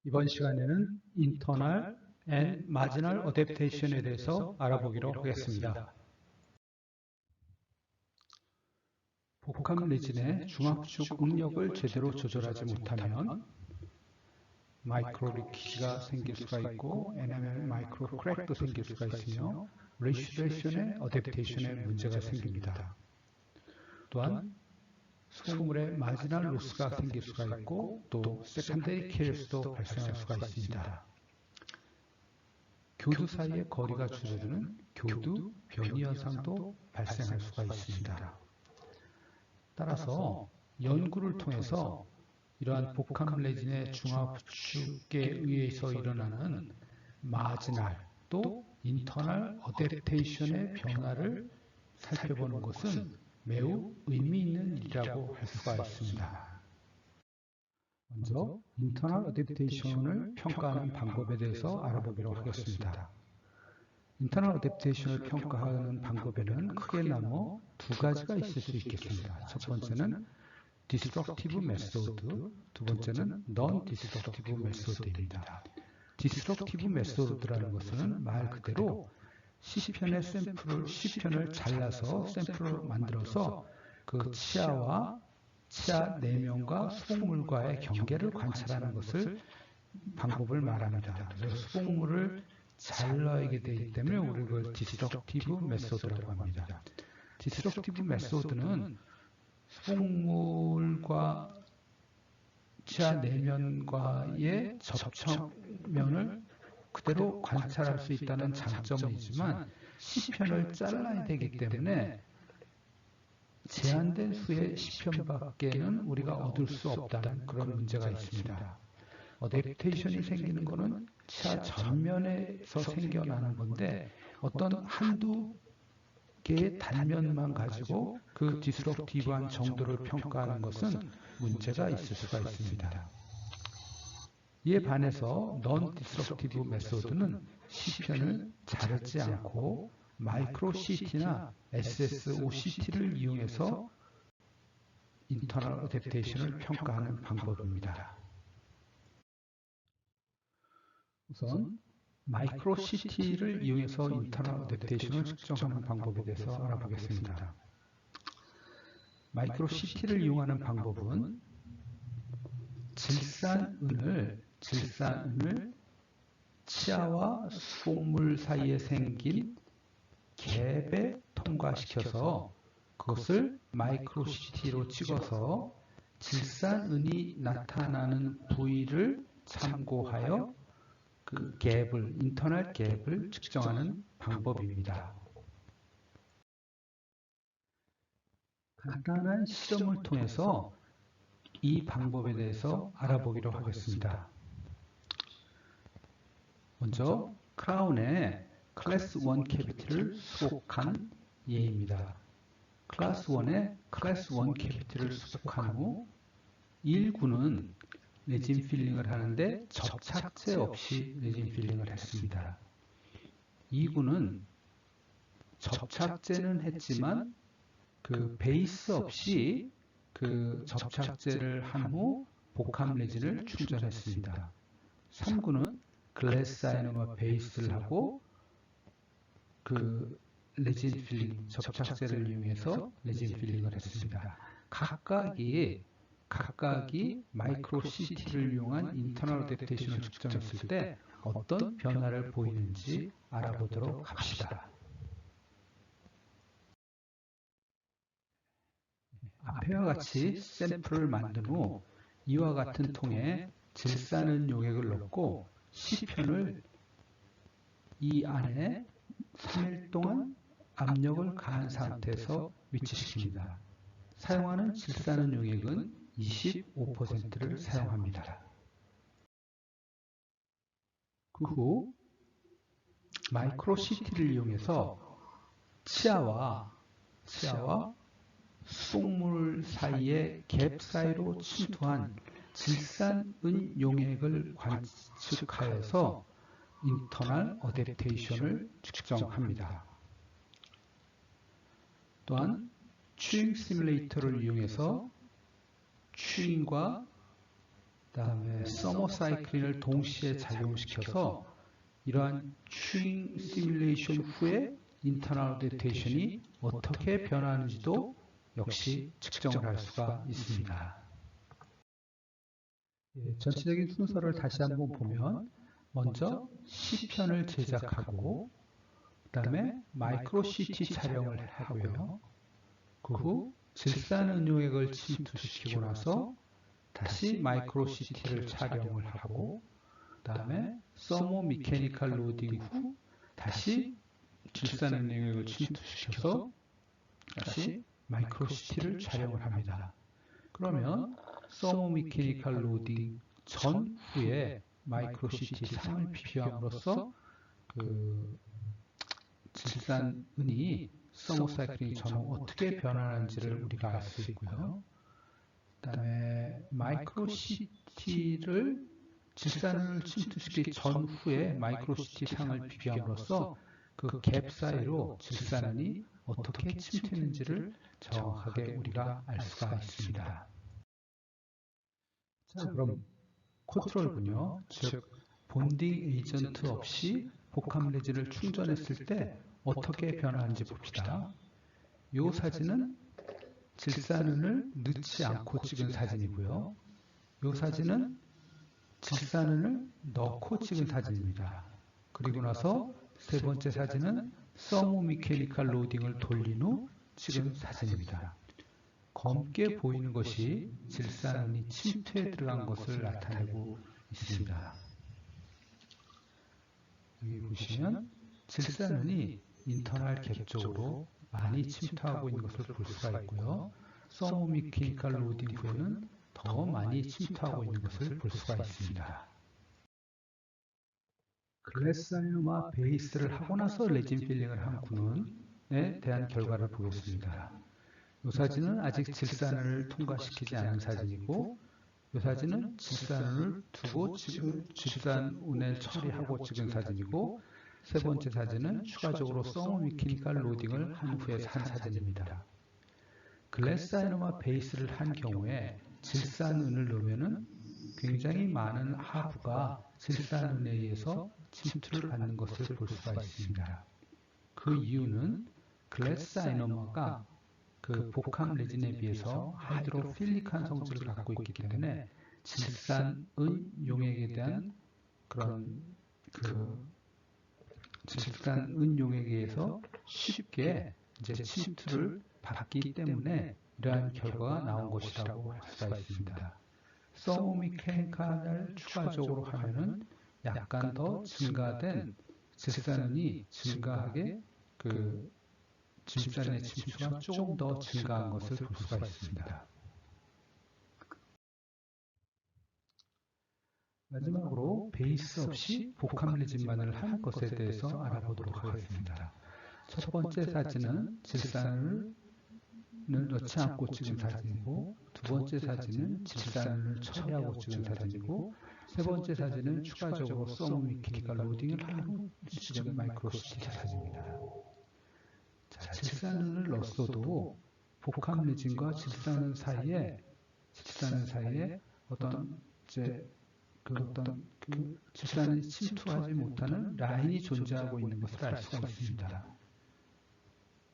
이번 시간에는 Internal and Marginal Adaptation에 대해서 알아보기로 하겠습니다. 복합 레진의 중압축 응력을 제대로 조절하지 못하면 마이크로 리키지가 생길 수가 있고 NML 마이크로 크랙도 생길 수가 있으며 레슈레이션의 어댑테이션에 문제가 생깁니다. 또한 수돗물에 마지널 로스가 생길 수가 있고 또 세컨데리 케어스도 발생할 수가 있습니다. 교두 사이의 거리가 줄어드는 교두 변이 현상도 발생할 수가 있습니다. 따라서 연구를 통해서 이러한 복합 레진의 중압축에 의해서 일어나는 마지널 또 인터널 어댑테이션의 변화를 살펴보는 것은 매우 의미 있는 일이라고 할 수가 있습니다. 먼저 인터널 어댑테이션을 평가하는 방법에 대해서 알아보기로 하겠습니다. 인터널 어댑테이션을 평가하는 방법에는 크게 나누어 두 가지가 있을 수 있겠습니다. 첫 번째는 디스트럭티브 메소드, 두 번째는 넌 디스트럭티브 메소드입니다. 디스트럭티브 메소드라는 것은 말 그대로 C편을 잘라서 샘플을 만들어서 그 치아와 치아 내면과 수복물과의 경계를 관찰하는 것을 방법을 말합니다. 그래서 수복물을 잘 넣게 되기 때문에 우리 그걸 디스트럭티브 메소드라고 합니다. 디스트럭티브 메소드는 수복물과 치아 내면과의 접촉면을 그대로 관찰할 수 있다는 장점은 있지만 C편을 잘라야 되기 때문에 제한된 수의 C편밖에는 우리가 얻을 수 없다는 그런 문제가 있습니다. 어댑테이션이 생기는 것은 치아 전면에서 생겨나는 건데 어떤 한두 개의 단면만 가지고 그 디스럽티브한 정도를 평가하는 것은 문제가 있을 수가 있습니다. 이에 반해서 넌 디스럽티브 메소드는 C편을 자르지 않고 마이크로 CT나 SSOCT를 이용해서 인터널 어댑테이션을 평가하는 방법입니다. 우선 마이크로 CT를 이용해서 인터널 어댑테이션을 측정하는 방법에 대해서 알아보겠습니다. 마이크로 CT를 이용하는 방법은 질산은을 치아와 수복물 사이에 생긴 갭에 통과시켜서 그것을 마이크로 CT로 찍어서 질산은이 나타나는 부위를 참고하여 그 갭을, 인터널 갭을 측정하는 방법입니다. 간단한 실험을 통해서 이 방법에 대해서 알아보기로 하겠습니다. 먼저 크라운에 클래스 1 캐비티를 수복한 예입니다. 클래스 1에 클래스 1 캐비티를 수복한 후 1구는 레진 필링을 하는데 접착제 없이 레진 필링을 했습니다. 2구는 접착제는 했지만 그 베이스 없이 그 접착제를 한 후 복합 레진을 충전했습니다. 3구는 글래스 사이너와 베이스를 하고 그 레진 필링, 접착제를 이용해서 레진 필링을 했습니다. 각각이 마이크로 CT를 이용한 인터널 어댑테이션을 측정했을 때 어떤 변화를 보이는지 알아보도록 합시다. 앞에와 같이 샘플을 만든 후 이와 같은 통에 질산은 용액을 넣고 C편을 이 안에 3일 동안 압력을 가한 상태에서 위치시킵니다. 사용하는 질산은 용액은 25%를 사용합니다. 그 후 마이크로 CT를 이용해서 치아와 수복물 사이의 갭 사이로 침투한 질산은 용액을 관측하여서 인터널 어댑테이션을 측정합니다. 또한 추잉 시뮬레이터를 이용해서 추잉과 다음에 서머사이클린을 동시에 작용시켜서 이러한 튜잉 시뮬레이션 후에 인터널 어댑테이션이 어떻게 변하는지도 역시 측정을 할 수가 있습니다. 전체적인 순서를 다시 한번 보면 먼저 C편을 제작하고 그 다음에 마이크로 CT 촬영을 하고요. 그 후 질산은용액을 침투시키고 나서 다시 마이크로 CT를 촬영을 하고 그 다음에 서모 미케니컬 로딩 후 다시 질산은용액을 침투시켜서 다시 마이크로 CT를 촬영을 합니다. 그러면 서모 미케니컬 로딩 전후에 마이크로 CT 상을 비교함으로써 그 질산은이 서머사이클린 전후 어떻게 변하는지를 우리가 알 수 있고요. 그 다음에 마이크로 CT를 질산을 침투시키기 전후에 마이크로 CT 상을 비교함으로써 그 갭 사이로 질산은이 어떻게 침투했는지를 정확하게 우리가 알 수가 있습니다. 자, 그럼 컨트롤군요. 즉 본딩 에이전트 없이 복합 레진을 충전했을 때 어떻게 변하는지 봅시다. 이 사진은 질산은을 넣지 않고 찍은 사진이고요. 이 사진은 질산은을 넣고 찍은 사진입니다. 그리고 나서 세 번째 사진은 서모 미케니컬 로딩을 돌린 후 찍은 사진입니다. 검게 보이는 것이 질산은이 침투에 들어간 것을 나타내고 있습니다. 여기 보시면 질산은이 인터널 갭 쪽으로 많이 침투하고 있는 것을 볼 수가 있고요. 서모 미케니컬 로딩 후에는 더 많이 침투하고 있는 것을 볼 수가 있습니다. 글래스아이노마 베이스를 하고 나서 레진 필링을 한 군에 대한 결과를 보겠습니다. 이 사진은 아직 질산은을 통과시키지 않은 사진이고 이 사진은 질산은을 두고 질산운을 처리하고 찍은 사진이고 세 번째 사진은 추가적으로 서모 미케니컬 로딩을 한 후에 한 사진입니다. 글래스아이노마 베이스를 한 경우에 질산은을 넣으면 굉장히 많은 하부가 질산은에 의해서 침투를 받는 것을 볼 수가 있습니다. 그 이유는 글래스아이노마가 그 복합 레진에 비해서 하이드로필릭한 성질을 갖고 있기 때문에 질산의 용액에 대한 그런 질산의 용액에 의해서 쉽게 이제 침투를 받기 때문에 이러한 결과가 나온 것이라고 할 수가 있습니다. 서모 미케니컬을 추가적으로 하면은 약간 더 증가된 질산은이 증가하게 그 질산의 침투가 조금 더 증가한 것을 볼 수가 있습니다. 마지막으로 베이스 없이 복합 레진만을 한 것에 대해서 알아보도록 하겠습니다. 첫 번째 사진은 질산을 넣지 않고 찍은 사진이고 두 번째 사진은 질산을 처리하고 찍은 사진이고 세 번째 사진은 추가적으로 서모 미케니컬 로딩을 한 후 찍은 마이크로 CT 사진입니다. 자, 질산을 넣었어도 복합 레진과 질산은 사이에 어떤 질산이 침투하지 못하는 라인이 존재하고 있는 것을 알 수가 있습니다.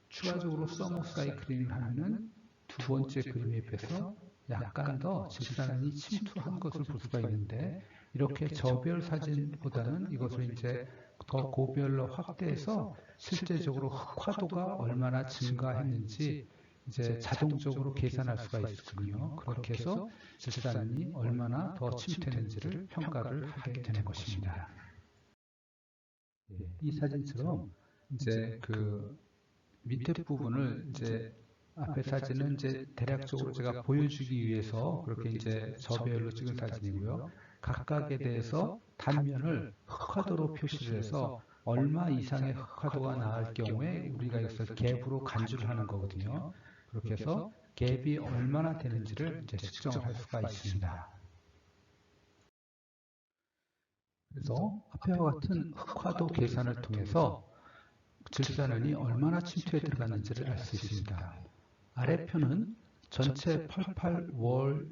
추가적으로 서머사이클린을 하면은 두 번째 그림에 비해서 약간 더 질산이 침투한 것을 볼 수가 있는데 이렇게 저별 사진보다는 이것을 이제 더 고별로 확대해서 실제적으로 흑화도가 얼마나 증가했는지 이제 자동적으로 계산할 수가 있거든요. 그렇게 해서 질산이 얼마나 더 침투했는지를 평가를 하게 되는 것입니다. 이 사진처럼 이제 그 밑에 부분을 이제 앞에 사진은 이제 대략적으로 제가 보여주기 위해서 그렇게 이제 저배열로 찍은 사진이고요. 각각에 대해서 단면을 흑화도로 표시를 해서 얼마 이상의 흑화도가 나올 경우에 우리가 이것을 갭으로 간주를 하는 거거든요. 그렇게 해서 갭이 얼마나 되는지를 이제 측정을 할 수가 있습니다. 그래서 앞에와 같은 흑화도 계산을 통해서 질산은이 얼마나 침투에 들어갔는지를 알 수 있습니다. 아래편은 전체 88월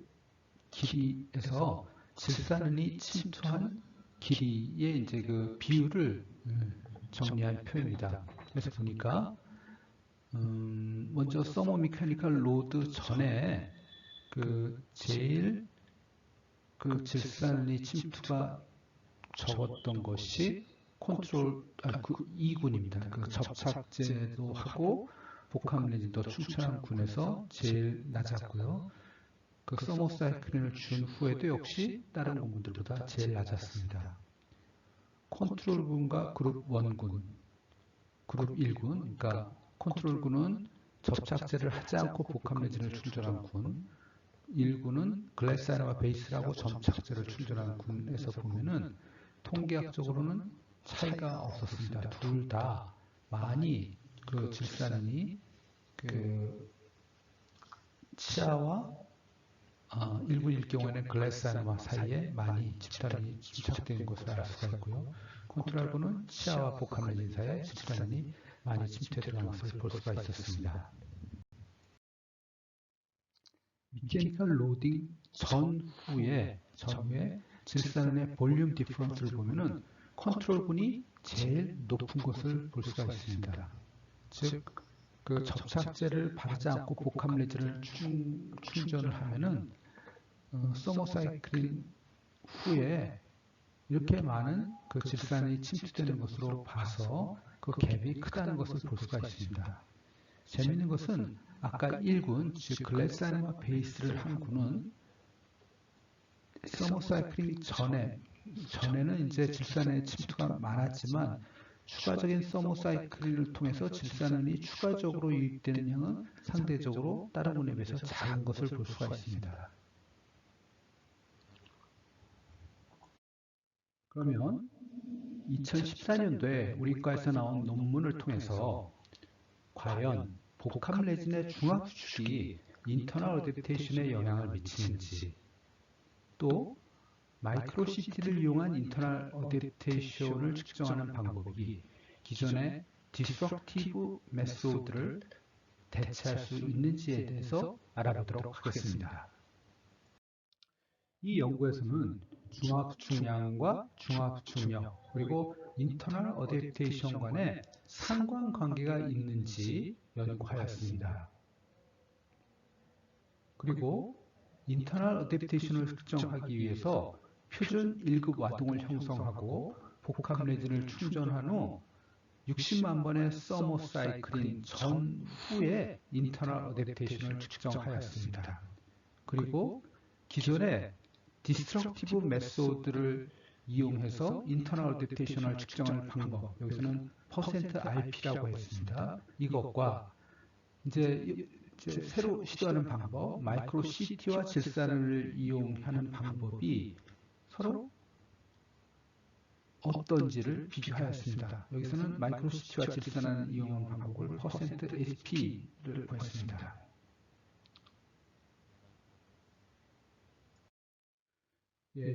길이에서 질산은이 침투한 길이의 이제 그 비율을 정리한 표입니다. 그래서 보니까 먼저 서머 미케니컬 로드 전에 그 제일 그 질산은이 침투가 적었던 것이 그 2군입니다. 그 접착제도 하고 복합레진도 충천한 군에서 제일 낮았고요. 그 서머사이클린을 준 후에도 역시 다른 군들보다 제일 낮았습니다. 컨트롤군과 그룹 1군, 그룹 1군, 그러니까 컨트롤군은 접착제를 하지 않고 복합레진을 충전한 군, 1군은 글라이사이드와 베이스라고 점착제를 충전한 군에서 보면은 통계학적으로는 차이가 없었습니다. 둘 다 많이 그 질산은이 그 치아와 1군일 경우에는 글라이사이드와 사이에 많이 집단이 침착된 것을 알 수가 있고요. 컨트롤군은 치아와 복합레진 사이에 집단이 많이 침투된 것을 볼 수가 있었습니다. 미케니컬 로딩 전후에 질산은의 볼륨 디퍼런스를 보면은 컨트롤군이 제일 높은 것을 볼 수가 있습니다. 즉, 그 접착제를 바르지 않고 복합레진을 충전을 하면은 서머사이클린 후에 이렇게 많은 그 질산이 침투되는 것으로 봐서 그 갭이 크다는 것을 볼 수가 있습니다. 재미있는 것은 아까 1군, 즉 글라이사이드와 베이스를 한 군은 서머사이클링 전에는 이제 질산의 침투가 많았지만 추가적인 서머사이클링을 통해서 질산은이 추가적으로 유입되는 양은 상대적으로 다른 군에 비해서 작은 것을 볼 수가 있습니다. 그러면 2014년도에 우리과에서 나온 논문을 통해서 과연 복합레진의 중합수축이 인터널 어댑테이션에 영향을 미치는지, 또 마이크로CT를 이용한 인터널 어댑테이션을 측정하는 방법이 기존의 디스트럭티브 메소드를 대체할 수 있는지에 대해서 알아보도록 하겠습니다. 이 연구에서는 중합수축량과 중합수축력 그리고 인터널 어댑테이션 간의 상관관계가 있는지 연구하였습니다. 그리고 인터널 어댑테이션을 측정하기 위해서 표준 1급 와동을 형성하고 복합레진을 충전한 후 60만 번의 서머사이클린 전후에 인터널 어댑테이션을 측정하였습니다. 그리고 기존의 디스트럭티브 메소드를 이용해서 인터널 어댑테이션을 측정하는 방법, 여기서는 %RP라고 했습니다. 이것과 이제 새로 시도하는 방법, 마이크로CT와 질산을 이용하는 방법이 서로 어떤지를 비교하였습니다. 여기서는 마이크로CT와 질산을 이용하는 방법을 %SP를 구했습니다.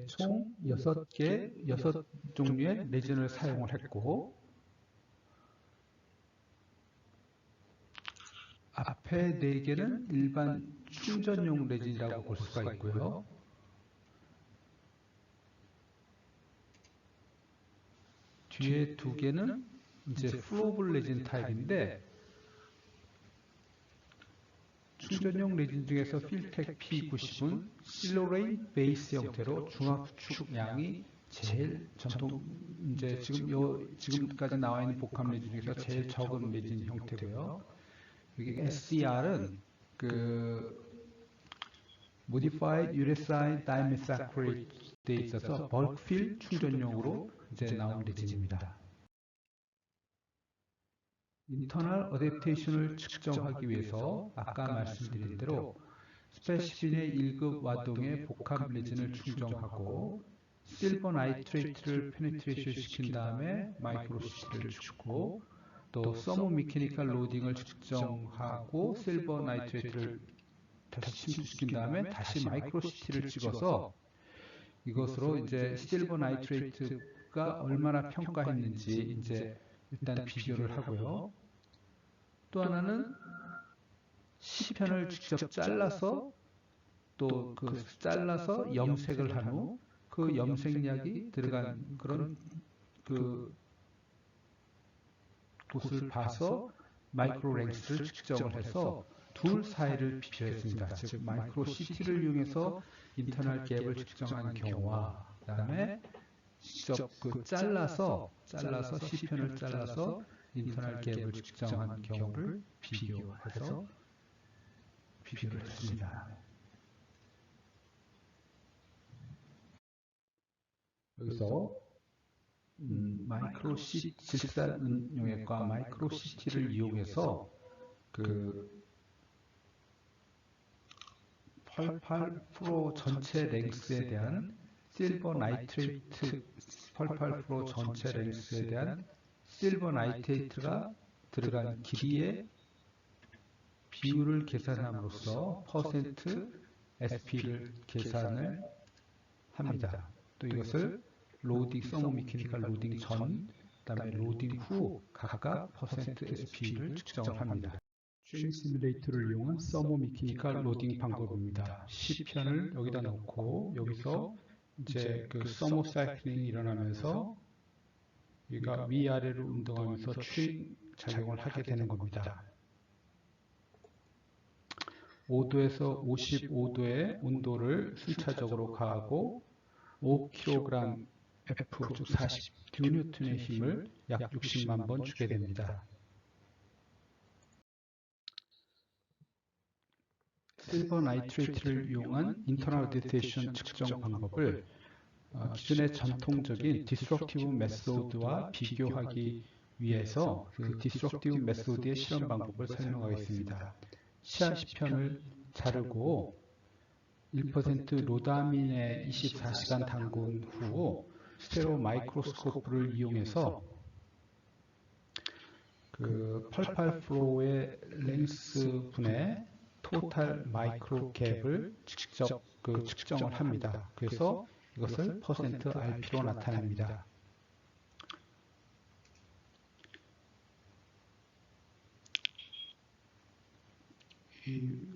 총 6종류의 레진을 사용을 했고, 앞에 4개는 일반 충전용 레진이라고 볼 수가 있고요. 뒤에 2개는 이제 플로블 레진 타입인데, 충전용 레진 중에서 필텍 P90은 실로레인 베이스 형태로 중합수축량이 제일 이제 지금까지 나와 있는 복합 레진 중에서 제일 적은 레진 형태고요. 여기 SCR은 Modified Uracil Dimethacerat에 있어서 벌크필 충전용으로 이제 나온 레진입니다. 인터널 어댑테이션을 측정하기 위해서 아까 말씀드린 대로 스페시핀의 1급 와동에 복합 레진을 충전하고 실버 나이트레이트를 페네트레이션 시킨 다음에 마이크로CT를 찍고 또 서머 미케니컬 로딩을 측정하고 실버 나이트레이트를 다시 침투시킨 다음에 다시 마이크로CT를 찍어서 이것으로 이제 실버 나이트레이트가 얼마나 평가했는지 이제 일단 비교를 하고요. 또 하나는 시편을 직접 잘라서 또 잘라서 염색을 한 후 그 염색약이 들어간 그런 그 곳을 봐서 마이크로 랭스를 측정을 해서 둘 사이를 비교했습니다. 즉 마이크로 CT를 이용해서 인터널 갭을 측정한 경우와 그 다음에 직접 잘라서 C편을 잘라서 인터널 갭을 측정한 경우를 비교를 했습니다. 여기서 마이크로 질산응용액과 마이크로 CT를 이용해서 그 88% 전체 랭스에 대한 실버 나이트레이트 88% 전체 랭스에 대한 실버 나이트레이트가 들어간 길이의 비율을 계산함으로써 퍼센트 SP를 계산을 합니다. 또 이것을 로딩, 서모미케니컬 로딩 전, 그 다음에 로딩 후 각각 퍼센트 SP를 측정을 합니다. 트레인 시뮬레이터를 이용한 서모미케니컬 로딩 방법입니다. C편을 여기다 놓고 여기서 이제 그 서모 사이클링이 일어나면서 우리가 위아래로 운동하면서 트레인 작용을 하게 되는 겁니다. 5도에서 55도의 온도를 순차적으로 가하고 5kg F, 즉 40뉴턴의 힘을 약 60만 번 주게 됩니다. 실버 나이트레이트를 이용한 인터널 디스테이션 측정 방법을 기존의 전통적인 디스트럭티브 메소드와 비교하기 위해서 그 디스트럭티브 메소드의 실험 방법을 설명하겠습니다. 시야 10편을 자르고 1% 로다민에 24시간 담근 후 스테레오 마이크로스코프를 이용해서 그 88%의 랭스 분의 토탈 마이크로 갭을 직접 측정을 합니다. 그래서 이것을 퍼센트 RP로 나타냅니다.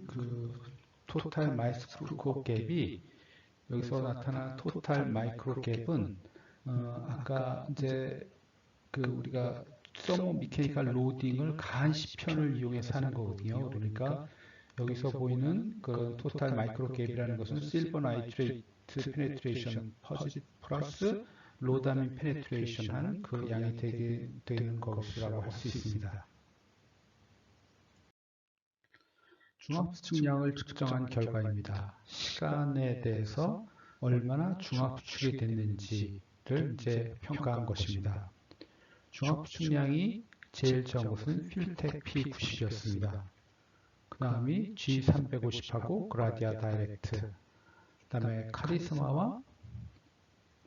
그 토탈 마이크로 갭이 여기서 나타난 토탈 마이크로 갭은 아까 이제 그 우리가 서모 미케니컬 로딩을 가한 C편을 이용해서 하는 거거든요. 그러니까 여기서 보이는 그 토탈 마이크로 갭이라는 것은 실버 나이트레이트 페네트레이션 플러스 로다민 페네트레이션 하는 그 양이 되는 것이라고 할 수 있습니다. 중압수축량을 측정한 결과입니다. 시간에 대해서 얼마나 중압수축이 됐는지를 이제 평가한 것입니다. 중압수축량이 제일 적은 것은 필텍 P90이었습니다. 그 다음이 G350하고 그라디아 다이렉트, 그 다음에 카리스마와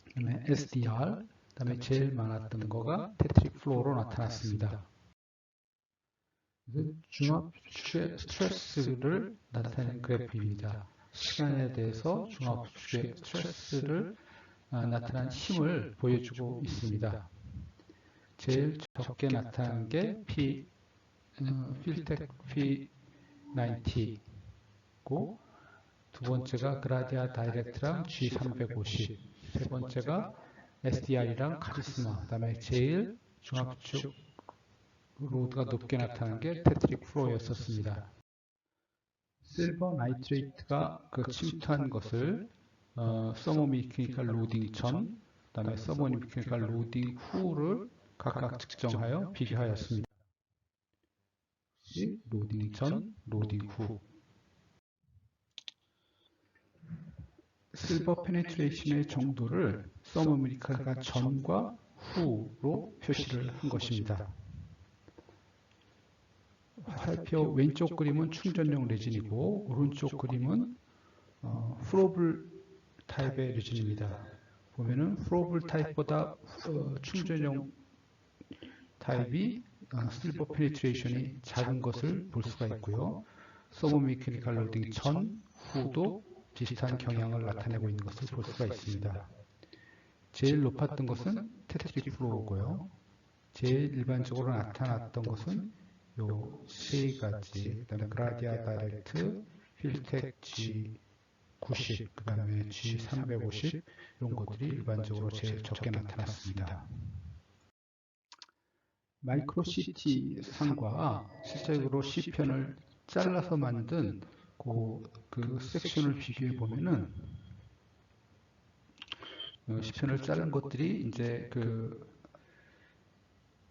그 다음에 SDR, 그 다음에 제일 많았던 거가 테트릭 플로우로 나타났습니다. 중압수축의 스트레스를 나타내는 그래프입니다. 시간에 대해서 중압수축의 스트레스를 나타난 힘을 보여주고 있습니다. 제일 적게 나타난 게 필텍 P90고 두 번째가 그라디아 다이렉트랑 G350, 세 번째가 SDR이랑 카리스마, 그 다음에 제일 중압수축 로드가 높게 나타난 게 테트릭 플로우였었습니다. 실버 나이트레이트가 침투한 것을 서머 미케니컬 로딩 전, 그 다음에 서머 미케니컬 로딩 후를 각각 측정하여 비교하였습니다. 로딩 전, 로딩 후. 실버 페네트레이션의 정도를 서머 미케니컬 전과 후로 표시를 한 것입니다. 화살표 왼쪽 그림은 충전용 레진이고 오른쪽 그림은 프로블 타입의 레진입니다. 보면은 프로블 타입보다 충전용 타입이 실버 페니트레이션이 작은 것을 볼 수가 있고요. 서머 미케니컬 로딩 전, 후도 비슷한 경향을 나타내고 있는 것을 볼 수가 있습니다. 제일 높았던 것은 테트릭 플로우고요. 제일 일반적으로 나타났던 것은 요 세 가지, 그다음에 그라디아 다이렉트, 필텍 G, 90, 그 다음에 G350 이런 것들이 일반적으로 제일 적게 나타났습니다. 마이크로CT 상과 실제로 C편을 잘라서 만든 그 섹션을 비교해 보면은 C편을 자른 것들이 이제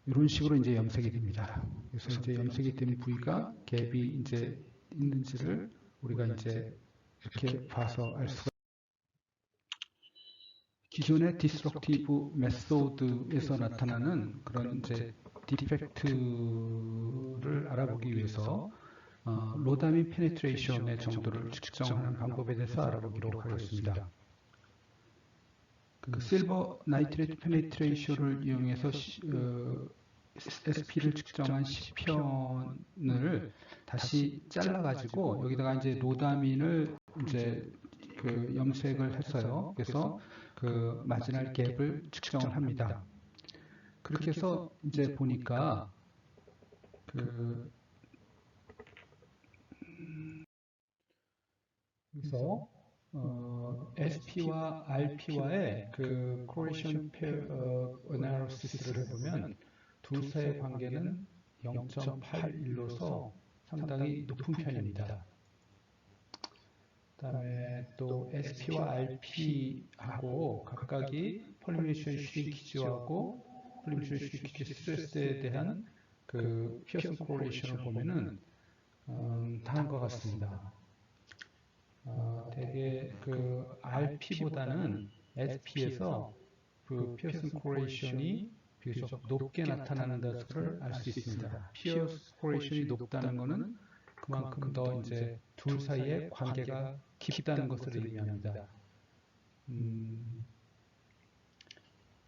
이런 식으로 이제 염색이 됩니다. 그래서 이제 염색이 된 부위가 갭이 이제 있는지를 우리가 이제 이렇게 봐서 알 수가. 기존의 디스트럭티브 메소드에서 나타나는 그런 이제 디펙트를 알아보기 위해서 로다민 페네트레이션의 정도를 측정하는 방법에 대해서 알아보기로 하겠습니다. 그 실버 나이트레이트 페네트레이션을 이용해서 SP를 측정한 C편을 다시 잘라가지고 여기다가 이제 로다민을 이제 그 염색을 했어요. 그래서 그 마지널 갭을 측정을 합니다. 그렇게 해서 이제 보니까 그래서 SP와 RP와의 그 correlation analysis를 해보면 둘 사이의 관계는 0.81로서 상당히 높은 편입니다. 그 다음에 또 SP와 RP하고 각각이 폴리메이션 슈링키지하고 폴리메이션 슈링키지 스트레스에 대한 그 피어슨 코릴레이션을 보면은 다음과 같습니다. 대개 그 RP보다는 SP에서 그 피어슨 코릴레이션이 비교적 높게 나타나는 것을 알 수 있습니다. 피어슨 코릴레이션이 높다는 것은 그만큼 더 이제 둘 사이의 관계가 깊다는 것을 의미합니다.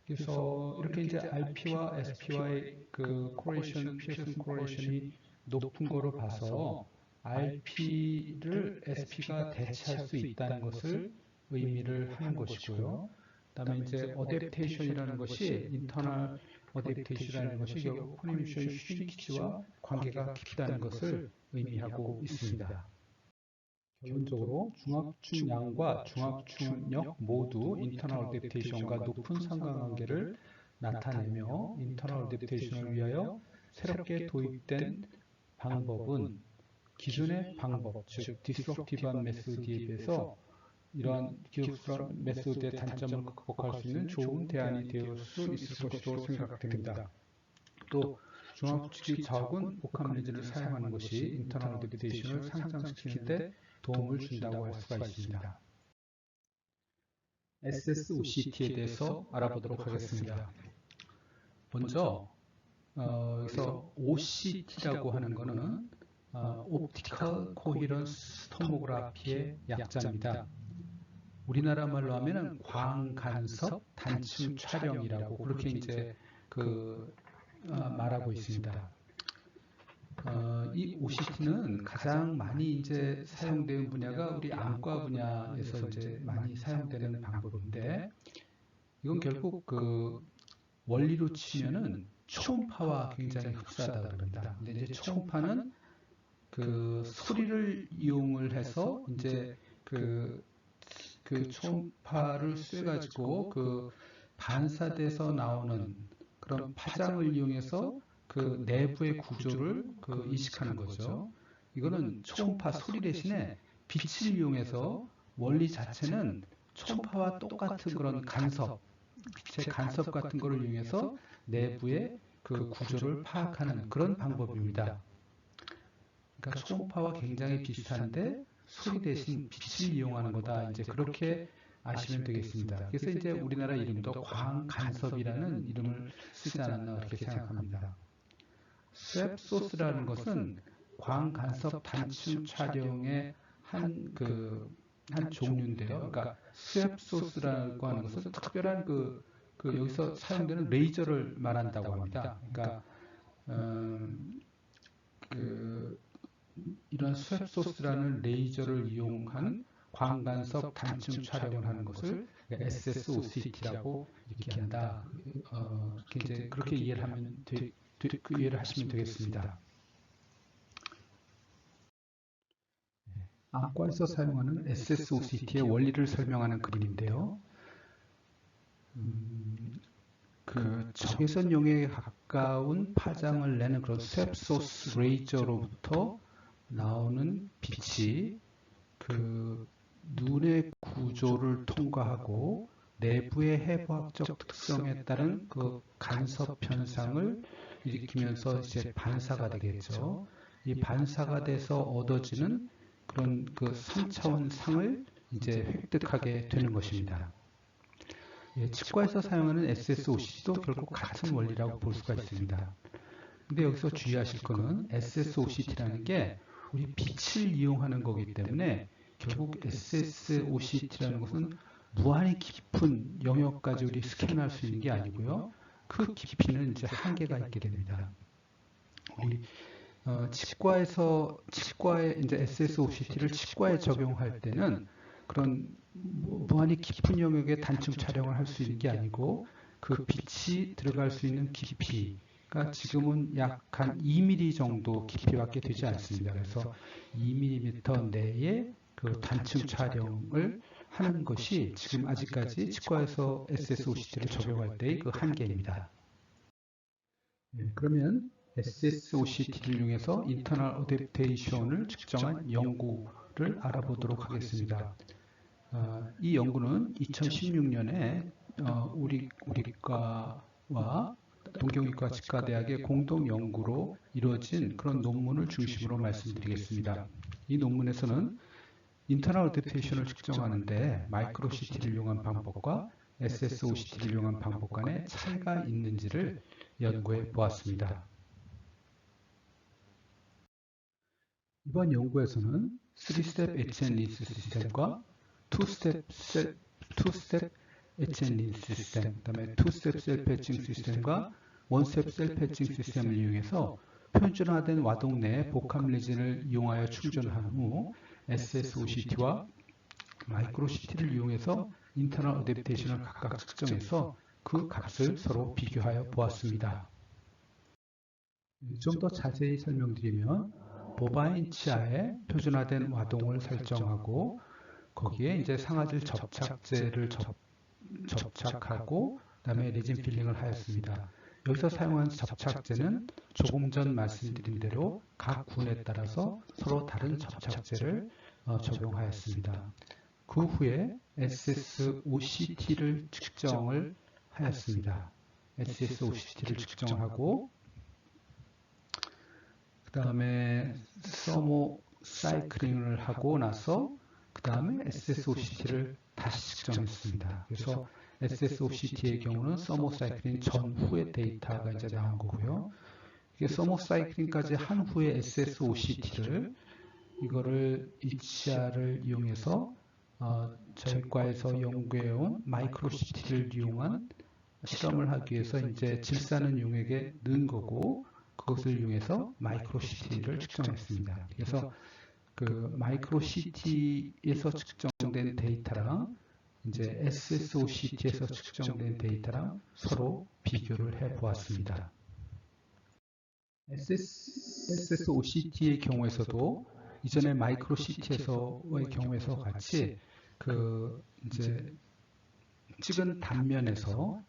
그래서 이렇게 이제 RP와 SP와의 그 코릴레이션, 피어슨 코릴레이션이 높은 거로 봐서 RP를 SP가 대체할 수 있다는 것을 의미를 하는 것이고요. 그다음에 이제 어댑테이션이라는 것이 인터널 어댑테이션이라는 것이 결국 폴리메이션 슈링키지와 관계가 깊다는 것을 의미하고 있습니다. 결론적으로 중압중량과 중압중력 모두 인터널 어댑테이션과 높은 상관관계를 나타내며 인터널 어댑테이션을 위하여 새롭게 도입된 방법은 기존의 방법, 즉 디스트럭티브한 메소드에 비해서 이러한 디스트럭티브 메소드의 단점을 극복할 수 있는 좋은 대안이 되어 수 있을 것으로 생각됩니다. 또 중압측이 적은 복합 렌즈를 사용하는 것이 인터널 어댑테이션을 상승시키는 데 도움을 준다고 할 수가 있습니다. SSOCT에 대해서 알아보도록 하겠습니다. 먼저 여기서 OCT라고 하는 것은 Optical Coherence Tomography의 약자입니다. 우리나라 말로 하면은 광간섭 단층 촬영이라고 그렇게 이제 말하고 있습니다. 이 OCT는 가장 많이 이제 사용되는 분야가 우리 안과 분야에서 이제 많이 사용되는 방법인데, 이건 결국 그 원리로 치면은 초음파와 굉장히 흡사하다고 합니다. 근데 이제 초음파는 그 소리를 이용을 해서 이제 그 초음파를 쐬가지고 그 반사돼서 나오는 그런 파장을 이용해서 그 내부의 구조를 인식하는 거죠. 이거는 초음파 소리 대신에 빛을 이용해서 원리 자체는 초음파와 똑같은 그런 간섭, 빛의 간섭 같은 것을 이용해서 내부의 그 구조를 파악하는 그런 방법입니다. 그러니까 초음파와 굉장히 비슷한데 소리 대신 빛을 이용하는 거다. 이제 그렇게 아시면 되겠습니다. 그래서 이제 우리나라 이름도 광간섭이라는 이름을 쓰지 않았나 그렇게 생각합니다. 스왑 소스라는 것은 광간섭 단층 촬영의 한 종류인데요. 그러니까 스왑 소스라고 하는 것은 특별한 여기서 사용되는 레이저를 말한다고 합니다. 그러니까 이런 스왑 소스라는 레이저를 이용한 광간섭 단층 촬영을 하는 것을 SSOCT라고 이렇게 한다. 이제 그렇게 이해를 하시면 되겠습니다. 안과에서 사용하는 SSOCT의 원리를 설명하는 그림인데요. 그 적외선용에 가까운 파장을 내는 그런 쇳소스 레이저로부터 나오는 빛이 그 눈의 구조를 통과하고 내부의 해부학적 특성에 따른 그 간섭 현상을 일으키면서 이제 반사가 되겠죠. 이 반사가 돼서 얻어지는 그런 그 3차원 상을 이제 획득하게 되는 것입니다. 예, 치과에서 사용하는 SSOCT도 결국 같은 원리라고 볼 수가 있습니다. 근데 여기서 주의하실 거는 SSOCT라는 게 우리 빛을 이용하는 거기 때문에 결국 SSOCT라는 것은 무한히 깊은 영역까지 우리 스캔할 수 있는 게 아니고요. 그 깊이는 이제 한계가 있게 됩니다. 우리 치과에 이제 SSOCT를 치과에 적용할 때는 그런 무한히 깊은 영역의 단층 촬영을 할 수 있는 게 아니고 그 빛이 들어갈 수 있는 깊이가 지금은 약 한 2mm 정도 깊이밖에 되지 않습니다. 그래서 2mm 내에 그 단층 촬영을 하는 것이 지금 아직까지 치과에서 SSOCT를 적용할 때의 그 한계입니다. 그러면 SSOCT를 이용해서 인터널 어댑테이션을 측정한 연구를 알아보도록 하겠습니다. 이 연구는 2016년에 우리과와 동경의과 치과대학의 공동 연구로 이루어진 그런 논문을 중심으로 말씀드리겠습니다. 이 논문에서는 인터널 어댑테이션을 측정하는데 마이크로 CT를 이용한 방법과 SSOCT를 이용한 방법 간에 차이가 있는지를 연구해 보았습니다. 이번 연구에서는 3스텝 H&Rinse 시스템과 2스텝 H&Rinse 시스템, 그 다음에 2스텝 셀 패칭 시스템과 1스텝 셀 패칭 시스템을 이용해서 표준화된 와동 내에 복합 레진을 이용하여 충전한 후 SSOCT와 마이크로 CT를 이용해서 인터널 어댑테이션을 각각 측정해서 그 값을 서로 비교하여 보았습니다. 좀 더 자세히 설명드리면 보바인 치아에 표준화된 와동을 설정하고 거기에 이제 상아질 접착제를 접착하고 그다음에 레진 필링을 하였습니다. 여기서 사용한 접착제는 조금 전 말씀드린 대로 각 군에 따라서 서로 다른 접착제를 적용하였습니다. 그 후에 SSOCT를 측정을 하였습니다. SSOCT를 측정하고 그 다음에 서모 사이클링을 하고 나서 그 다음에 SSOCT를 다시 측정했습니다. 그래서 SSOCT의 경우는 서모 사이클링 전후의 데이터가 이제 나온 거고요. 이게 서모 사이클링까지 한 후에 SSOCT를 이거를 HR을 이용해서 저희 과에서 연구해온 마이크로 CT를 이용한 실험을 하기 위해서 이제 질산은 용액에 넣은 거고 그것을 이용해서 마이크로 CT를 측정했습니다. 그래서 그 마이크로 CT에서 측정된 데이터랑 이제 SSOCT에서 측정된 데이터랑 서로 비교를 해 보았습니다. SSOCT의 경우에서도 이전에 마이크로 CT에서의 경우에서 같이 그 이제 찍은 단면에서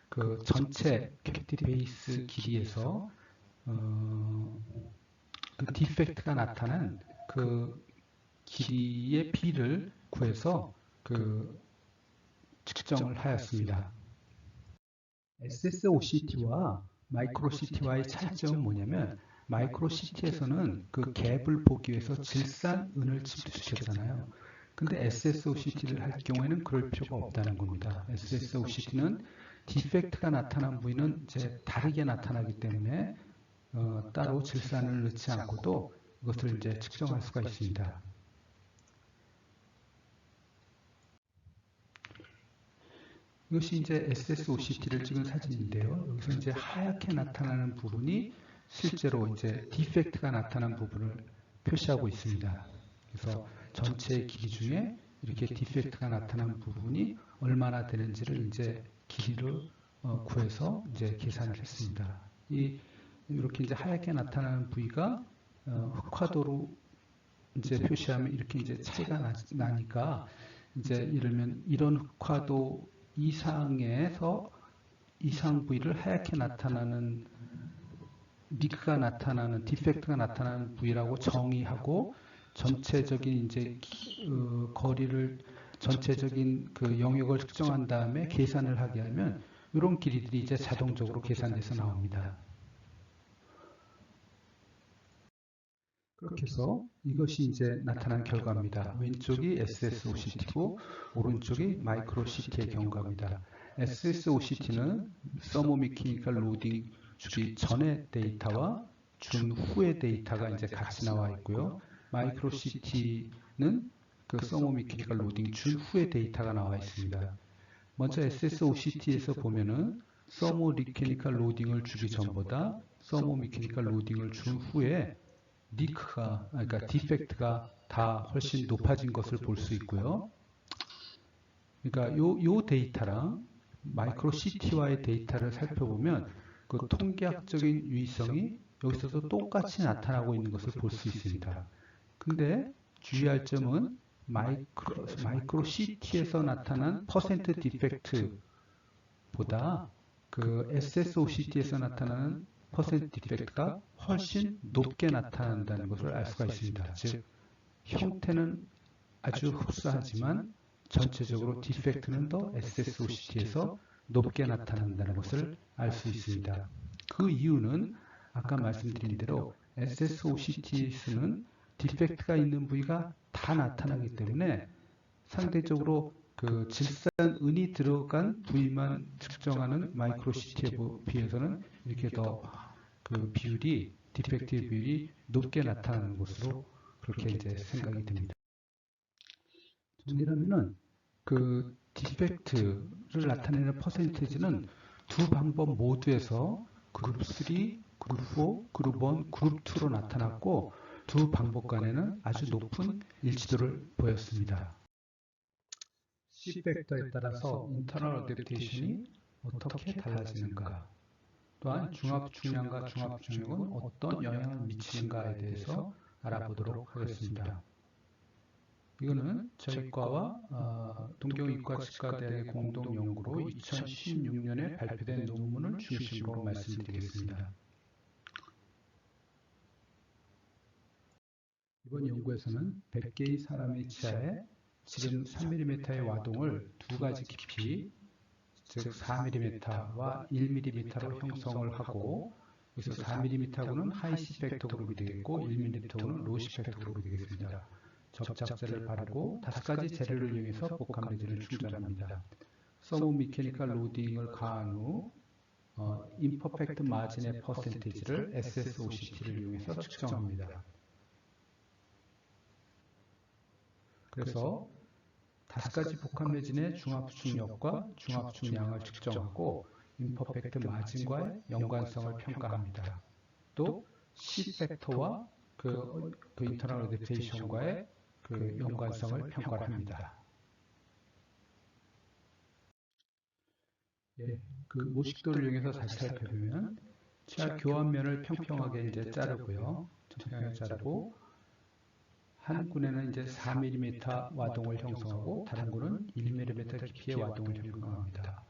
그 전체 캐비티 베이스 길이에서 그 디펙트가 나타난 그 길이의 비를 구해서 그 측정을 하였습니다. SSOCT와 마이크로 CT와의 차이점은 뭐냐면 마이크로 CT에서는 그 갭을 보기 위해서 질산은을 침투시켰잖아요. 근데 SSOCT를 할 경우에는 그럴 필요가 없다는 겁니다. SSOCT는 디펙트가 나타난 부위는 이제 다르게 나타나기 때문에 따로 질산을 넣지 않고도 이것을 이제 측정할 수가 있습니다. 이것이 이제 SSOCT를 찍은 사진인데요. 여기서 이제 하얗게 나타나는 부분이 실제로 이제 디펙트가 나타난 부분을 표시하고 있습니다. 그래서 전체 길이 중에 이렇게 디펙트가 나타난 부분이 얼마나 되는지를 이제 길이를 구해서 이제 계산을 했습니다. 이렇게 이제 하얗게 나타나는 부위가 흑화도로 이제 표시하면 이렇게 이제 차이가 나니까 이제 이러면 이런 흑화도 이상에서 이상 부위를 하얗게 나타나는 니크가 나타나는 디펙트가 나타나는 부위라고 정의하고 전체적인 이제 거리를 전체적인 그 영역을 측정한 다음에 계산을 하게 하면 이런 길이들이 이제 자동적으로 계산돼서 나옵니다. 그렇게 해서 이것이 이제 나타난 결과입니다. 왼쪽이 SSOCT고 오른쪽이 마이크로CT의 경과입니다. SSOCT는 서모미케니컬 로딩 주기 전의 데이터와 준 후의 데이터가 이제 같이 나와 있고요. 마이크로CT는 그 서모미케니컬 로딩 준 후의 데이터가 나와 있습니다. 먼저 SSOCT에서 보면은 서모미케니컬 로딩을 주기 전보다 서모미케니컬 로딩을 준 후에 니크가, 그러니까 디펙트가 다 훨씬 높아진 것을 볼 수 있고요. 그러니까 요 데이터랑 마이크로 CT와의 데이터를 살펴보면 그 통계학적인 유의성이 여기서도 똑같이 나타나고 있는 것을 볼 수 있습니다. 근데 주의할 점은 마이크로 CT에서 나타난 퍼센트 디펙트보다 그 SSOCT에서 나타나는 퍼센트 디펙트가 훨씬 높게 나타난다는 것을 알 수가 있습니다. 즉, 형태는 아주 흡사하지만 전체적으로 디펙트는 더 SSOCT에서 높게 나타난다는 것을 알 수 있습니다. 그 이유는 아까 말씀드린 대로 SSOCT에서는 디펙트가 있는 부위가 다 나타나기 때문에 상대적으로 그 질산은이 들어간 부위만 측정하는 마이크로CT에 비해서는 이렇게 더 그 비율이 디펙트의 비율이 높게 나타나는 것으로 그렇게 이제 생각이 됩니다. 정리하면은 그 디펙트를 나타내는 퍼센티지는 두 방법 모두에서 그룹 3, 그룹 4, 그룹 1, 그룹 2로 나타났고 두 방법 간에는 아주 높은 일치도를 보였습니다. C팩터에 따라서 인터널 어댑테이션이 어떻게 달라지는가, 또한 중합 중량과 중합 중력은 어떤 영향을 미치는가에 대해서 알아보도록 하겠습니다. 이거는 저희 과와 동경이과치과대학의 공동 연구로 2016년에 발표된 논문을 중심으로 말씀드리겠습니다. 이번 연구에서는 100개의 사람의 치아에 지름 3mm의 와동을 두 가지 깊이, 즉 4mm와 1mm로 형성을 하고, 여기서 4mm하고는 하이시 팩터 그룹이 되겠고 1mm하고는 로시 팩터 그룹이 되겠습니다. 접착제를 바르고 5가지 재료를 이용해서 복합 레진을 충전합니다. 서모미케니컬 로딩을 가한 후 임퍼펙트 마진의 퍼센티지를 SSOCT를 이용해서 측정합니다. 그래서 5가지 복합 레진의 중합 중력과 중합 중량을 측정하고 임퍼펙트 마진과의 연관성을 평가합니다. 또 C팩터와 그 인터널 어댑테이션과의 그 연관성을 평가합니다. 예, 그 모식도를 이용해서 다시 살펴보면 치아 교환면을 평평하게 이제 자르고요. 평평하게 자르고 한 군에는 이제 4mm 와동을 형성하고 다른 군은 1mm 깊이의 와동을 형성합니다.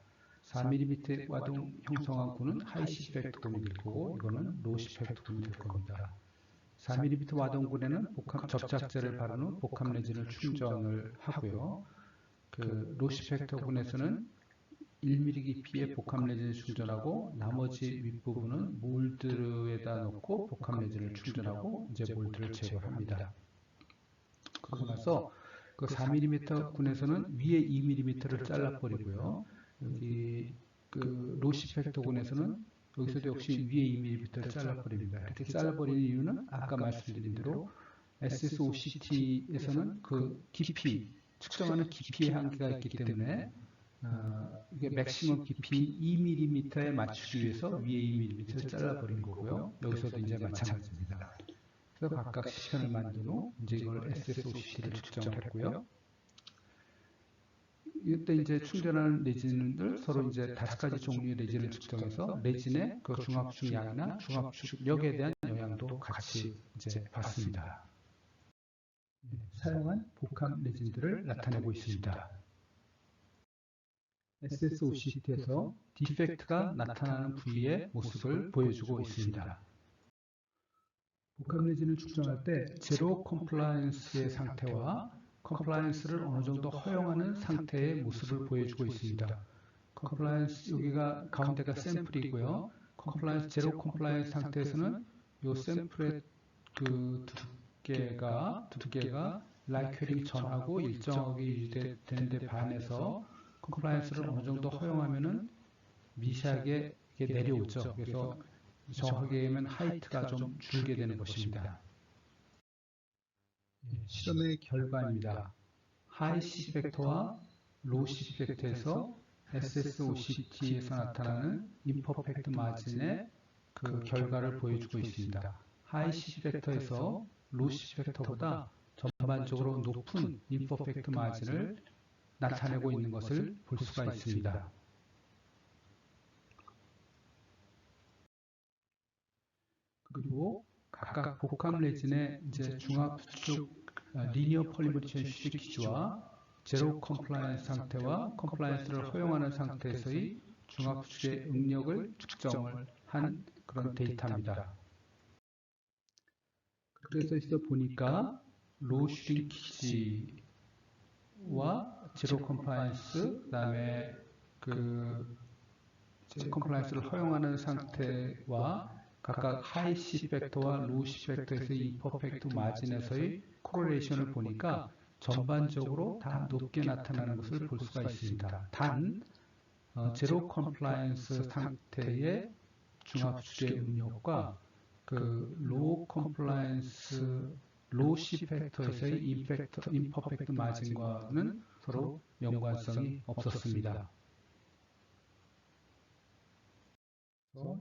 4mm 와동 형성한 군은 하이시 팩트 군이 될 거고 이거는 로시 팩트 군이 될 겁니다. 4mm 와동군에는 접착제를 바른 후 복합 레진을 충전을 하고요. 그 로시 팩터 군에서는 1mm 깊이의 복합 레진을 충전하고 나머지 윗부분은 몰드에다 넣고 복합 레진을 충전하고 이제 몰드를 제거합니다. 그러고 나서 그 4mm 군에서는 위에 2mm를 잘라버리고요. 여기 그 로시 팩터 군에서는 여기서도 역시 위에 2mm를 잘라버립니다. 이렇게 잘라버리는 이유는 아까 말씀드린 대로 SSOCT에서는 그 깊이, 측정하는 깊이의 한계가 있기 때문에 이게 맥시멈 깊이 2mm에 맞추기 위해서 위에 2mm를 잘라버린 거고요. 여기서도 이제 마찬가지입니다. 그래서 각각 시간을 만든 후 이제 이걸 SSOCT를 측정했고요. 이때 이제 충전하는 레진들 서로 이제 5가지 종류의 레진을 측정해서 레진의 그 중합 중량이나 중합 중력에 대한 영향도 같이 이제 봤습니다. 사용한 복합 레진들을 나타내고 있습니다. SSOCT에서 디펙트가 나타나는 부위의 모습을 보여주고 있습니다. 복합 레진을 측정할 때 제로 컴플라이언스의 상태와 컴플라이언스를 어느 정도 허용하는 상태의 모습을 보여주고 있습니다. 컴플라이언스 여기가 가운데가 샘플이고요. 컴플라이언스 제로 컴플라이언스 상태에서는 이 샘플의 그 두께가 라이트 퀘링 전하고 일정하게 유지되는데 반해서 컴플라이언스를 어느 정도 허용하면은 미세하게 내려오죠. 그래서 정확하게 하면 하이트가 좀 줄게 되는 것입니다. 실험의 결과입니다. 하이 C팩터와 로우 C팩터에서 SSOCT에서 나타나는 임퍼펙트 마진의 그 결과를 보여주고 있습니다. 하이 C팩터에서 로우 C팩터보다 전반적으로 높은 임퍼펙트 마진을 나타내고 있는 것을 볼 수가 있습니다. 그리고 각각 복합 레진의 이제 중합축 리니어 폴리머리션 휴식 기주와 제로 컴플라이언스 상태와 컴플라이언스를 허용하는 상태에서의 중합축의 응력을 측정을 한 그런 데이터입니다. 그래서 있어 보니까 로우 슈링키지와 제로 컴플라이언스, 그다음에 그 제로 컴플라이언스를 허용하는 상태와 각각 하이 C 팩터와 로우 C 팩터에서의 임퍼펙트 마진에서의 코렐레이션을 보니까 전반적으로 다 높게 나타나는 것을 볼 수가 있습니다. 단 제로 컴플라이언스 상태의 중합축의 응력과 그 로우 컴플라이언스 로우 C 팩터에서의 임퍼펙트 마진과는 서로 연관성이 없었습니다.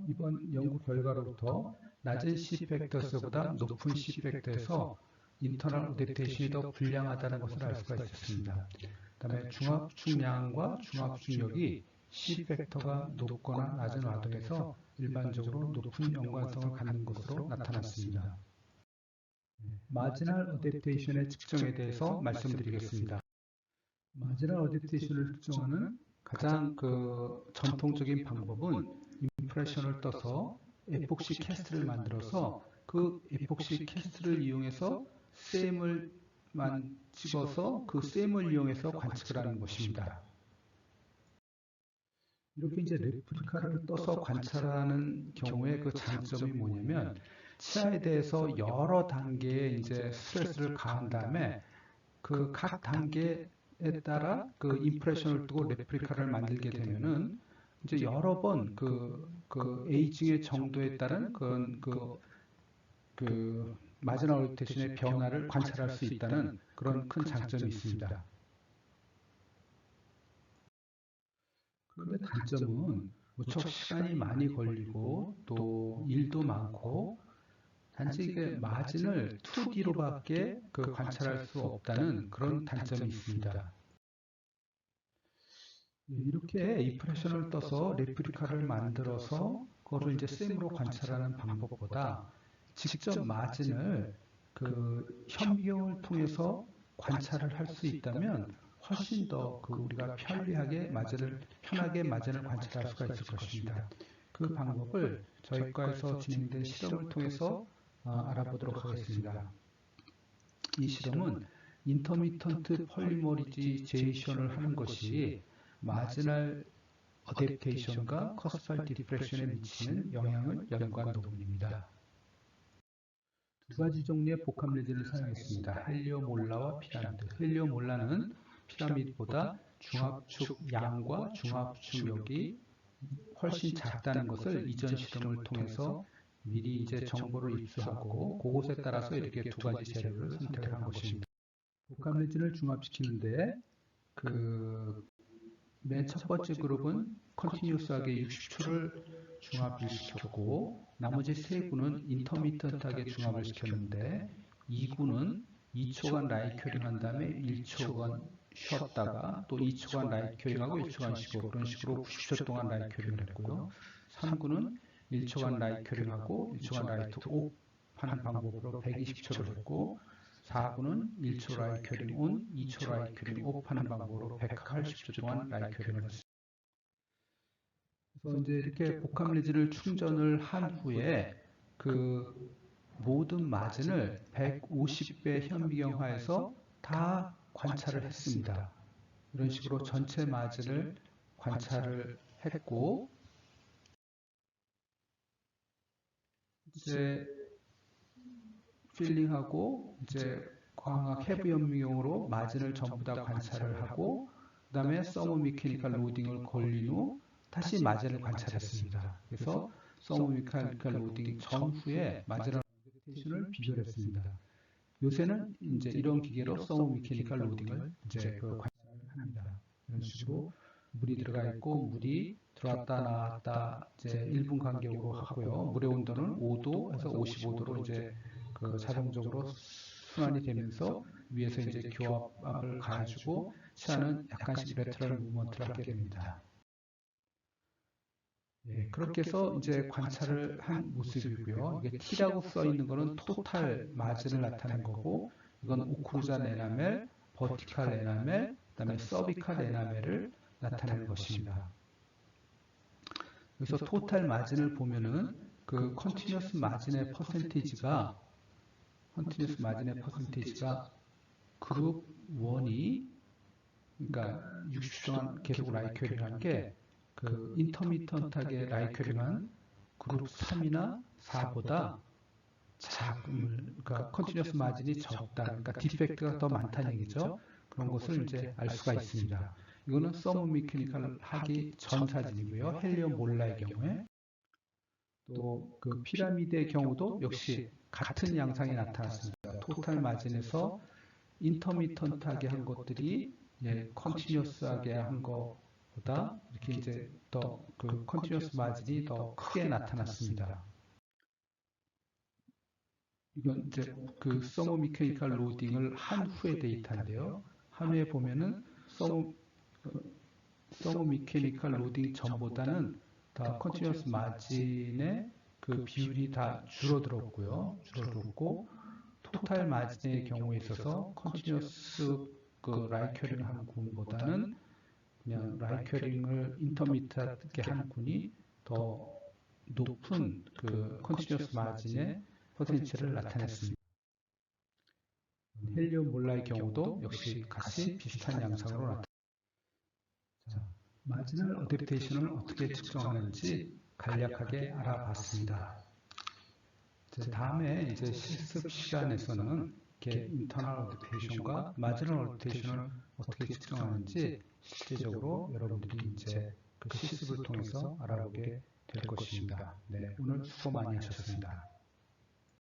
이번 연구 결과로부터 낮은 C팩터에서보다 높은 C팩터에서 인터널 어댑테이션이 더 불량하다는 것을 알 수가 있었습니다. 그 다음에 중합축량과 중합축력이 C팩터가 높거나 낮은 와동에서 일반적으로 높은 연관성을 갖는 것으로 나타났습니다. 마지널 어댑테이션의 측정에 대해서 말씀드리겠습니다. 마지널 어댑테이션을 측정하는 가장 전통적인 방법은 임프레션을 떠서 에폭시 캐스트를 만들어서 그 에폭시 캐스트를 이용해서 셈을만 찍어서 그 셈을 이용해서 관측을 하는 것입니다. 이렇게 이제 레플리카를 떠서 관찰하는 경우에 그 장점이 뭐냐면 치아에 대해서 여러 단계의 이제 스트레스를 가한 다음에 그 각 단계에 따라 그 임프레션을 두고 레플리카를 만들게 되면은 이제 여러 번 그 에이징의 정도에 따른 마지널 어댑테이션의 변화를 관찰할 수 있다는 그런 큰 장점이 있습니다. 그런데 단점은 무척 시간이 많이 걸리고 또 일도 많고 단지 이게 마진을 2D로밖에 관찰할 수 없다는 그런 단점이 있습니다. 이렇게 임프레션을 떠서 레플리카를 만들어서 그거를 이제 셈으로 관찰하는 방법보다 직접 마진을 현미경을 통해서 관찰을 할 수 있다면 훨씬 더 우리가 편하게 마진을 관찰할 수가 있을 것입니다. 그 방법을 저희 과에서 진행된 실험을 통해서 알아보도록 하겠습니다. 이 실험은 인터미턴트 폴리머리제이션을 하는 것이 마지널 어댑테이션과 커스탈 디프렉션에 미치는 영향을 연구한 논문입니다. 두 가지 종류의 복합 레진을 사용했습니다. 헬리오몰라와 피라미드. 헬리오몰라는 피라미드보다 중합축 양과 중합축력이 훨씬 작다는 것을 이전 실험을 통해서 미리 이제 정보를 입수하고 그것에 따라서 이렇게 두 가지 재료를 선택한 것입니다. 복합 레진을 중합시키는데 맨 첫 번째 그룹은 컨티뉴스하게 60초를 중합을 시켰고 나머지 세 구는 인터미턴트하게 중합을 시켰는데 2구는 2초간 라이트 큐링한 다음에 1초간 쉬었다가 또 2초간 라이트 큐링하고 1초간 쉬고 그런 식으로 90초 동안 라이트 큐링을 했고요. 3구는 1초간 라이트 큐링하고 1초간 라이트 옵 하는 방법으로 120초를 했고 4구는 1초 라이큐링 온, 2초 라이큐링 오프 하는 방법으로 180초 동안 라이큐링을 했습니다. 그래서 이제 이렇게 복합 레진을 충전을 한 후에 그 모든 마진을 150배 현미경화에서 다 관찰을 했습니다. 이런 식으로 전체 마진을 관찰을 했고, 이제 필링하고 이제 광학 해부 현미경으로 마진을 전부 다 관찰을 하고, 그 다음에 서머 미케니컬 로딩을 걸린 후 다시 마진을 관찰했습니다. 그래서 서머 미케니컬 로딩 전후에 마진을 비교했습니다. 요새는 이제 이런 기계로 서머 미케니컬 로딩을 이제 관찰을 합니다. 이런 식으로 물이 들어가 있고 물이 들어왔다 나왔다 이제 1분 간격으로 하고요. 물의 온도는 5도에서 55도로 이제 그 자동적으로 순환이 되면서 위에서 이제 교합압을 가해주고 시야는 약간씩 레터럴 무브먼트를 하게 됩니다. 예, 그렇게 해서 이제 관찰을 한 모습이고요. 이게 T라고 써 있는 거는 토탈 마진을 나타낸 거고, 이건 오클루전 에나멜, 버티칼 에나멜, 그다음에 서비칼 에나멜을 나타내는 것입니다. 그래서 토탈 마진을 보면은 그 컨티뉴어스 마진의 퍼센테이지가 그룹 1이 그러니까 60초 동안 계속 라이큐링한 게 그 인터미턴트하게 라이큐링한 그룹 3이나 4보다 그러니까 컨티뉴어스 마진이 적다. 그러니까 디펙트가 더 많다는 얘기죠. 그런 것을 이제 알 수가 있습니다. 이거는 서머 미케니컬 하기 전 사진이고요. 헬리움 몰라의 경우에 또 그 피라미드의 경우도 역시 같은 양상이 나타났습니다. 토탈 마진에서 인터미턴트하게 한 것들이 컨티뉴어스하게 한 것보다 이렇게 이제 더 그 컨티뉴어스 마진이 더 크게 나타났습니다. 이건 이제 그 서머 미케니컬 로딩을 한 후의 데이터인데요. 한 후에 보면은 서머 미케니컬 로딩 전보다는 더 컨티뉴어스 마진의 그 비율이 다 줄어들었고 토탈 마진의 경우에 있어서 컨티뉴어스 그 라이큐링 한 군보다는 그냥 라이큐링을 인터미트하게 한 군이 더 높은 그 컨티뉴어스 마진의 퍼센티지를 나타냈습니다. 헬리움 몰라의 경우도 역시 같이 비슷한 양상으로 나타납니다. 마지널 어댑테이션을 어떻게 측정하는지 간략하게 알아봤습니다. 다음에 이제 실습 시간에서는 이렇게 인터널 어댑테이션과 마지널 어댑테이션을 어떻게 측정하는지 실제적으로 여러분들이 이제 그 실습을 통해서 알아보게 될 것입니다. 네, 오늘 수고 많이 하셨습니다.